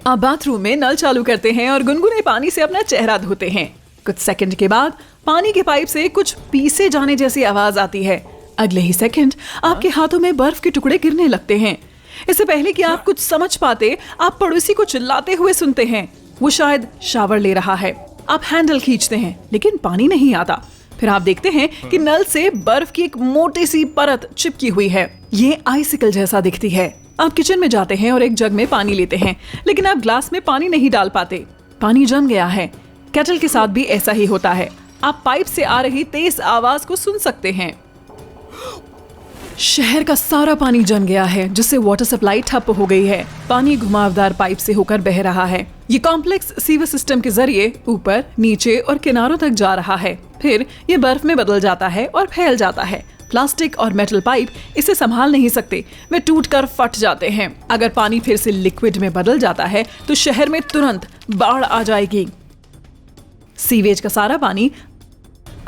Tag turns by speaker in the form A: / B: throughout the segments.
A: आप बाथरूम में नल चालू करते हैं और गुनगुने पानी से अपना चेहरा धोते हैं। कुछ सेकंड के बाद पानी के पाइप से कुछ पीसे जाने जैसी आवाज आती है। अगले ही सेकंड आपके हाथों में बर्फ के टुकड़े गिरने लगते हैं। इससे पहले कि आप कुछ समझ पाते, आप पड़ोसी को चिल्लाते हुए सुनते हैं। वो शायद शावर ले रहा है। आप हैंडल खींचते हैं लेकिन पानी नहीं आता। फिर आप देखते हैं कि नल से बर्फ की एक मोटी सी परत चिपकी हुई है। ये आइसिकल जैसा दिखती है। आप किचन में जाते हैं और एक जग में पानी लेते हैं, लेकिन आप ग्लास में पानी नहीं डाल पाते। पानी जम गया है। केटल के साथ भी ऐसा ही होता है। आप पाइप से आ रही तेज आवाज को सुन सकते हैं। शहर का सारा पानी जम गया है, जिससे वाटर सप्लाई ठप हो गई है। पानी घुमावदार पाइप से होकर बह रहा है। ये कॉम्प्लेक्स सीवर सिस्टम के जरिए ऊपर, नीचे और किनारों तक जा रहा है। फिर ये बर्फ में बदल जाता है और फैल जाता है। प्लास्टिक और मेटल पाइप इसे संभाल नहीं सकते, वे टूटकर फट जाते हैं। अगर पानी फिर से लिक्विड में बदल जाता है तो शहर में तुरंत बाढ़ आ जाएगी। सीवेज का सारा पानी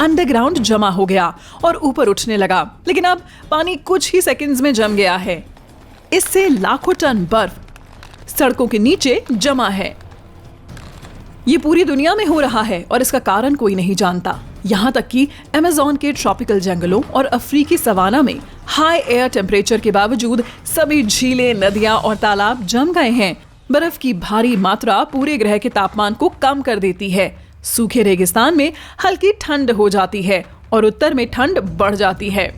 A: अंडरग्राउंड जमा हो गया और ऊपर उठने लगा, लेकिन अब पानी कुछ ही सेकंड्स में जम गया है। इससे लाखों टन बर्फ सड़कों के नीचे जमा है। ये पूरी दुनिया में हो रहा है और इसका कारण कोई नहीं जानता। यहाँ तक कि अमेज़न के ट्रॉपिकल जंगलों और अफ्रीकी सवाना में हाई एयर टेम्परेचर के बावजूद सभी झीलें, नदियां और तालाब जम गए हैं। बर्फ की भारी मात्रा पूरे ग्रह के तापमान को कम कर देती है। सूखे रेगिस्तान में हल्की ठंड हो जाती है और उत्तर में ठंड बढ़ जाती है।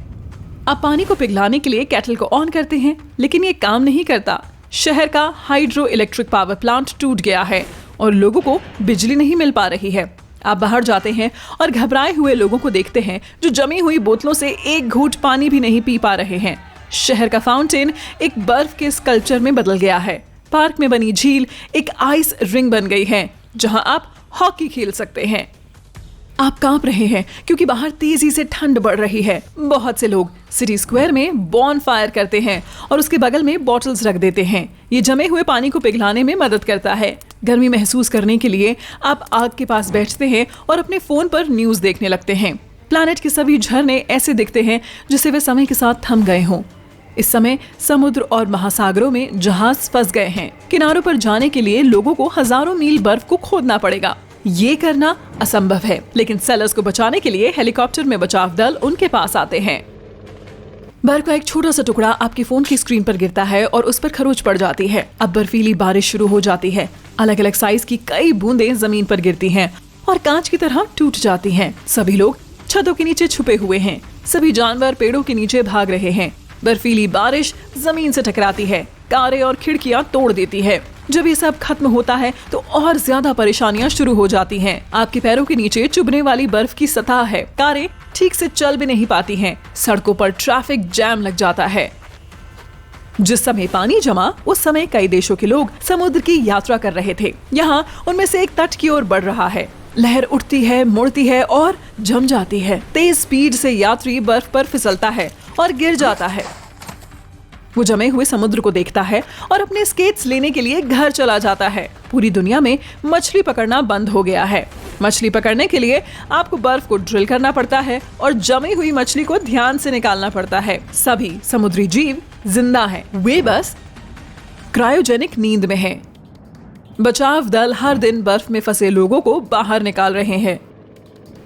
A: आप पानी को पिघलाने के लिए केटल को ऑन करते हैं, लेकिन ये काम नहीं करता। शहर का हाइड्रो इलेक्ट्रिक पावर प्लांट टूट गया है और लोगों को बिजली नहीं मिल पा रही है। आप बाहर जाते हैं और घबराए हुए लोगों को देखते हैं जो जमी हुई बोतलों से एक घूंट पानी भी नहीं पी पा रहे हैं। शहर का फाउंटेन एक बर्फ के स्कल्पचर में बदल गया है। पार्क में बनी झील एक आइस रिंग बन गई है, जहां आप हॉकी खेल सकते हैं। आप कांप रहे हैं क्योंकि बाहर तेजी से ठंड बढ़ रही है। बहुत से लोग सिटी स्क्वायर में बॉन फायर करते हैं और उसके बगल में बॉटल्स रख देते हैं। ये जमे हुए पानी को पिघलाने में मदद करता है। गर्मी महसूस करने के लिए आप आग के पास बैठते हैं और अपने फोन पर न्यूज देखने लगते हैं। प्लैनेट के सभी झरने ऐसे दिखते हैं जैसे वे समय के साथ थम गए हों। इस समय समुद्र और महासागरों में जहाज फंस गए हैं। किनारों पर जाने के लिए लोगों को हजारों मील बर्फ को खोदना पड़ेगा। ये करना असंभव है, लेकिन सेलर्स को बचाने के लिए हेलीकॉप्टर में बचाव दल उनके पास आते हैं। बर्फ का एक छोटा सा टुकड़ा आपके फोन की स्क्रीन पर गिरता है और उस पर खरोंच पड़ जाती है। अब बर्फीली बारिश शुरू हो जाती है। अलग अलग साइज की कई बूंदें जमीन पर गिरती हैं और कांच की तरह टूट जाती हैं। सभी लोग छतों के नीचे छुपे हुए हैं। सभी जानवर पेड़ों के नीचे भाग रहे हैं। बर्फीली बारिश जमीन से टकराती है, कारें और खिड़कियां तोड़ देती है। जब ये सब खत्म होता है तो और ज्यादा परेशानियां शुरू हो जाती हैं। आपके पैरों के नीचे चुभने वाली बर्फ की सतह है। कारें ठीक से चल भी नहीं पाती हैं। सड़कों पर ट्रैफिक जैम लग जाता है। जिस समय पानी जमा, उस समय कई देशों के लोग समुद्र की यात्रा कर रहे थे। यहाँ उनमें से एक तट की ओर बढ़ रहा है। लहर उठती है, मुड़ती है और जम जाती है। तेज स्पीड से यात्री बर्फ पर फिसलता है और गिर जाता है। वो जमे हुए समुद्र को देखता है और अपने स्केट्स लेने के लिए घर चला जाता है। पूरी दुनिया में मछली पकड़ना बंद हो गया है। मछली पकड़ने के लिए आपको बर्फ को ड्रिल करना पड़ता है और जमी हुई मछली को ध्यान से निकालना पड़ता है। सभी समुद्री जीव जिंदा हैं, वे बस क्रायोजेनिक नींद में हैं। बचाव दल हर दिन बर्फ में फंसे लोगों को बाहर निकाल रहे हैं।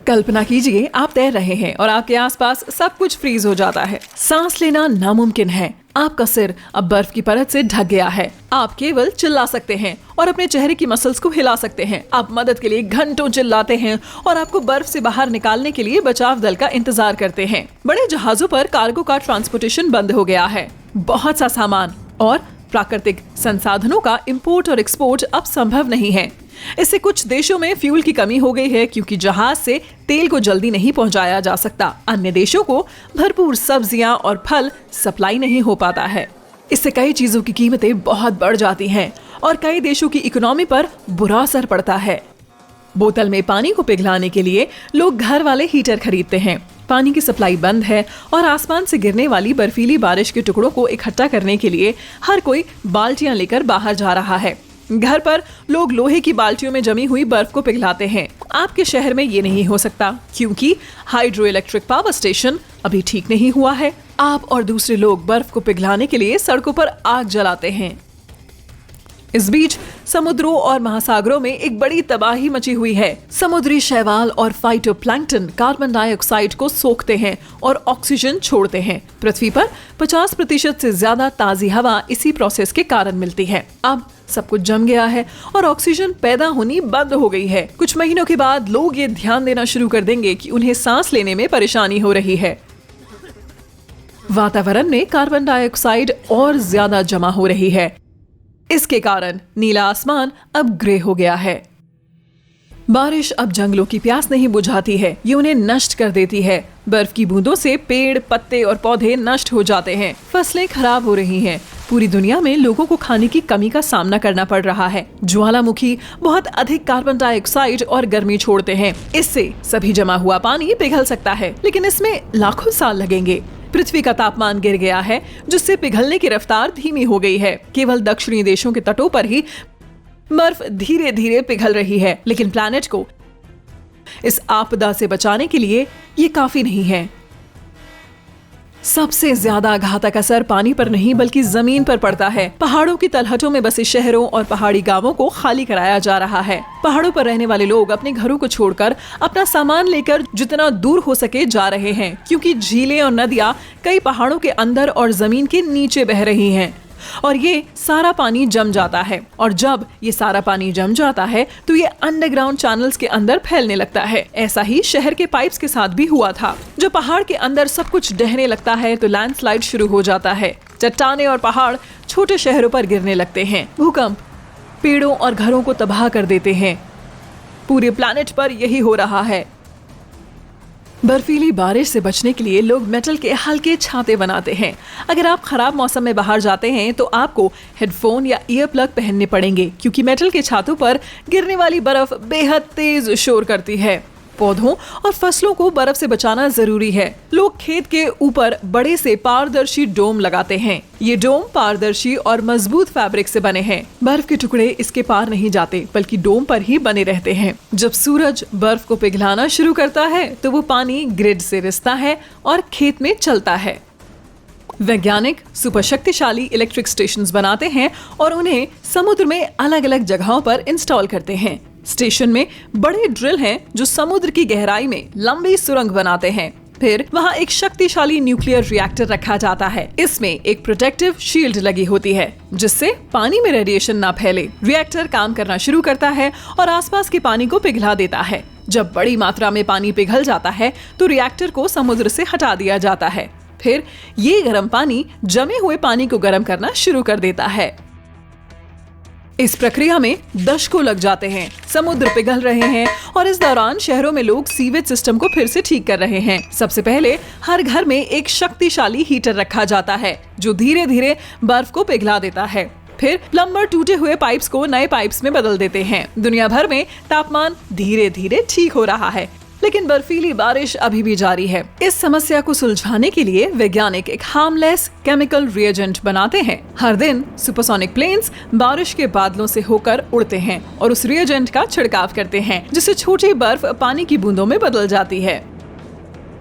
A: कल्पना कीजिए, आप तैर रहे हैं और आपके आसपास सब कुछ फ्रीज हो जाता है। सांस लेना नामुमकिन है। आपका सिर अब बर्फ की परत से ढक गया है। आप केवल चिल्ला सकते हैं और अपने चेहरे की मसल्स को हिला सकते हैं। आप मदद के लिए घंटों चिल्लाते हैं और आपको बर्फ से बाहर निकालने के लिए बचाव दल का इंतजार करते हैं। बड़े जहाजों पर कार्गो का ट्रांसपोर्टेशन बंद हो गया है। बहुत सा सामान और प्राकृतिक संसाधनों का इंपोर्ट और एक्सपोर्ट अब संभव नहीं है। इससे कुछ देशों में फ्यूल की कमी हो गई है क्योंकि जहाज से तेल को जल्दी नहीं पहुंचाया जा सकता। अन्य देशों को भरपूर सब्जियां और फल सप्लाई नहीं हो पाता है। इससे कई चीजों की कीमतें बहुत बढ़ जाती हैं और कई देशों की इकोनॉमी पर बुरा असर पड़ता है। बोतल में पानी को पिघलाने के लिए लोग घर वाले हीटर खरीदते हैं। पानी की सप्लाई बंद है और आसमान से गिरने वाली बर्फीली बारिश के टुकड़ों को इकट्ठा करने के लिए हर कोई बाल्टियां लेकर बाहर जा रहा है। घर पर लोग लोहे की बाल्टियों में जमी हुई बर्फ को पिघलाते हैं। आपके शहर में ये नहीं हो सकता क्योंकि हाइड्रो इलेक्ट्रिक पावर स्टेशन अभी ठीक नहीं हुआ है। आप और दूसरे लोग बर्फ को पिघलाने के लिए सड़कों पर आग जलाते हैं। इस बीच समुद्रों और महासागरों में एक बड़ी तबाही मची हुई है। समुद्री शैवाल और फाइटोप्लैंक्टन कार्बन डाइऑक्साइड को सोखते हैं और ऑक्सीजन छोड़ते हैं। पृथ्वी पर 50% से ज्यादा ताजी हवा इसी प्रोसेस के कारण मिलती है। अब सब कुछ जम गया है और ऑक्सीजन पैदा होनी बंद हो गई है। कुछ महीनों के बाद लोग ये ध्यान देना शुरू कर देंगे कि उन्हें सांस लेने में परेशानी हो रही है। वातावरण में कार्बन डाइऑक्साइड और ज्यादा जमा हो रही है। इसके कारण नीला आसमान अब ग्रे हो गया है। बारिश अब जंगलों की प्यास नहीं बुझाती है, ये उन्हें नष्ट कर देती है। बर्फ की बूंदों से पेड़, पत्ते और पौधे नष्ट हो जाते हैं। फसलें खराब हो रही हैं। पूरी दुनिया में लोगों को खाने की कमी का सामना करना पड़ रहा है। ज्वालामुखी बहुत अधिक कार्बन डाइऑक्साइड और गर्मी छोड़ते हैं। इससे सभी जमा हुआ पानी पिघल सकता है, लेकिन इसमें लाखों साल लगेंगे। पृथ्वी का तापमान गिर गया है, जिससे पिघलने की रफ्तार धीमी हो गई है। केवल दक्षिणी देशों के तटों पर ही बर्फ धीरे धीरे पिघल रही है, लेकिन प्लैनेट को इस आपदा से बचाने के लिए ये काफी नहीं है। सबसे ज्यादा घातक असर पानी पर नहीं बल्कि जमीन पर पड़ता है। पहाड़ों की तलहटों में बसे शहरों और पहाड़ी गांवों को खाली कराया जा रहा है। पहाड़ों पर रहने वाले लोग अपने घरों को छोड़कर अपना सामान लेकर जितना दूर हो सके जा रहे हैं, क्योंकि झीलें और नदियां कई पहाड़ों के अंदर और जमीन के नीचे बह रही हैं और ये सारा पानी जम जाता है। और जब ये सारा पानी जम जाता है तो ये अंडरग्राउंड चैनल्स के अंदर फैलने लगता है। ऐसा ही शहर के पाइप्स के साथ भी हुआ था। जो पहाड़ के अंदर सब कुछ ढहने लगता है तो लैंडस्लाइड शुरू हो जाता है। चट्टानें और पहाड़ छोटे शहरों पर गिरने लगते हैं। भूकंप पेड़ों और घरों को तबाह कर देते हैं। पूरे प्लैनेट पर यही हो रहा है। बर्फीली बारिश से बचने के लिए लोग मेटल के हल्के छाते बनाते हैं। अगर आप खराब मौसम में बाहर जाते हैं तो आपको हेडफोन या ईयर प्लग पहनने पड़ेंगे, क्योंकि मेटल के छातों पर गिरने वाली बर्फ बेहद तेज शोर करती है। पौधों और फसलों को बर्फ से बचाना जरूरी है। लोग खेत के ऊपर बड़े से पारदर्शी डोम लगाते हैं। ये डोम पारदर्शी और मजबूत फैब्रिक से बने हैं। बर्फ के टुकड़े इसके पार नहीं जाते, बल्कि डोम पर ही बने रहते हैं। जब सूरज बर्फ को पिघलाना शुरू करता है तो वो पानी ग्रिड से रिसता है और खेत में चलता है। वैज्ञानिक सुपर शक्तिशाली इलेक्ट्रिक स्टेशंस बनाते हैं और उन्हें समुद्र में अलग अलग जगहों पर इंस्टॉल करते हैं। स्टेशन में बड़े ड्रिल हैं जो समुद्र की गहराई में लंबी सुरंग बनाते हैं। फिर वहाँ एक शक्तिशाली न्यूक्लियर रिएक्टर रखा जाता है। इसमें एक प्रोटेक्टिव शील्ड लगी होती है, जिससे पानी में रेडिएशन ना फैले। रिएक्टर काम करना शुरू करता है और आसपास के पानी को पिघला देता है। जब बड़ी मात्रा में पानी पिघल जाता है तो रिएक्टर को समुद्र से हटा दिया जाता है। फिर ये गर्म पानी जमे हुए पानी को गर्म करना शुरू कर देता है। इस प्रक्रिया में दशकों लग जाते हैं। समुद्र पिघल रहे हैं और इस दौरान शहरों में लोग सीवेज सिस्टम को फिर से ठीक कर रहे हैं। सबसे पहले हर घर में एक शक्तिशाली हीटर रखा जाता है जो धीरे धीरे बर्फ को पिघला देता है। फिर प्लम्बर टूटे हुए पाइप्स को नए पाइप्स में बदल देते हैं। दुनिया भर में तापमान धीरे धीरे ठीक हो रहा है, लेकिन बर्फीली बारिश अभी भी जारी है। इस समस्या को सुलझाने के लिए वैज्ञानिक एक हार्मलेस केमिकल रिएजेंट बनाते हैं। हर दिन सुपरसोनिक प्लेन्स बारिश के बादलों से होकर उड़ते हैं और उस रिएजेंट का छिड़काव करते हैं, जिससे छोटी बर्फ पानी की बूंदों में बदल जाती है।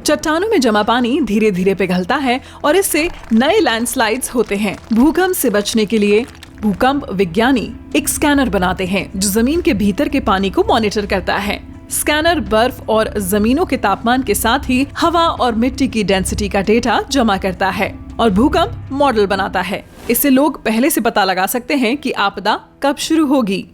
A: चट्टानों में जमा पानी धीरे धीरे पिघलता है और इससे नए लैंडस्लाइड्स होते हैं। भूकंप से बचने के लिए भूकंप विज्ञानी एक स्कैनर बनाते हैं जो जमीन के भीतर के पानी को मॉनिटर करता है। स्कैनर बर्फ और जमीनों के तापमान के साथ ही हवा और मिट्टी की डेंसिटी का डेटा जमा करता है और भूकंप मॉडल बनाता है। इससे लोग पहले से पता लगा सकते हैं कि आपदा कब शुरू होगी।